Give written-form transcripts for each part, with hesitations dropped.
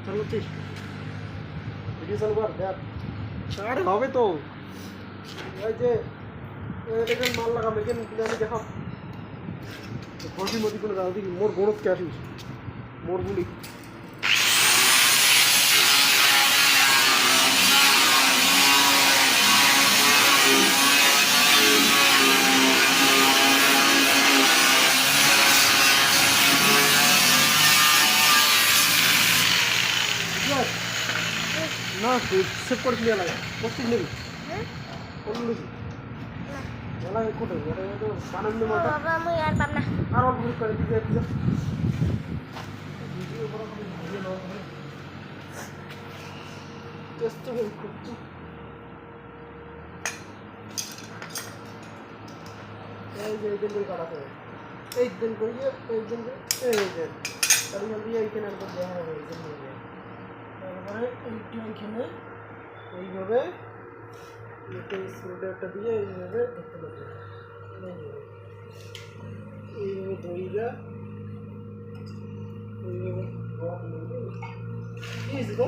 চালাচ্ছিস video চালু কর দেখ আরে হবে তো ওই যে এখানে মাল লাগাম এখানে আমি দেখা মদি করে দাও দেখি মোর গরত কে আসিস মোর গুলি না সেভ করে নিয়ে লাগে পঁচিশ নেবি কোন নেবি মেলা কোটে এটা তো বানান নেব আর অল্প করে দিতে ভিডিও বড় করে ভিডিও নাও চেষ্টা করছি এই যে দিন করে কাটা করে এই দিন করে এই দিন এই যে তাহলে জলদি এইখানে আর দেখা হবে এই দিন তারপরে এইখানে এইভাবে এটা স্ক্রুড্রাইভারটা দিয়ে এইভাবে দেখতে পাচ্ছি এইভাবে ধরিয়া এইভাবে রড নেবে ইজি তো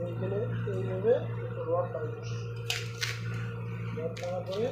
এইখানে এইভাবে রড লাগাবো রড লাগার পরে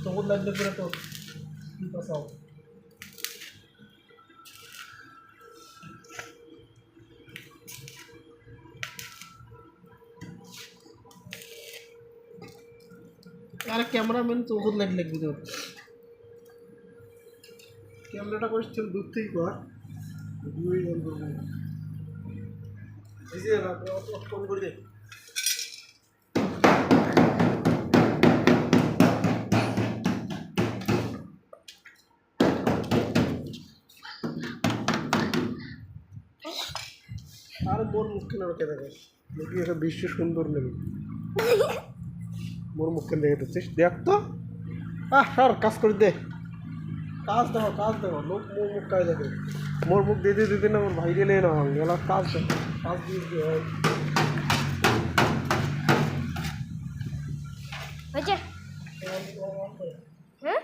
তখন লাগলে পরে তো কি পাসাও আরে ক্যামেরাম্যান তো ওষুধ লাগলে লাগবে তো ক্যামেরাটা করিস চল দূর থেকেই কর দুই বন্ধ করবো এই যে ফোন করে দে আর মোর মুখ কেন রেখে দেখে দেখি একটা বিশ্ব সুন্দর নেবে মোর মুখ কেন দেখে দিচ্ছিস দেখ তো সর কাজ করে দে কাজ দেবো লোক মোর মুখ কাজ দেখে মোর মুখ দিতে দিতে না মোর ভাইরে নেই না গেলা কাজ কাজ দিয়ে হয়েছে হ্যাঁ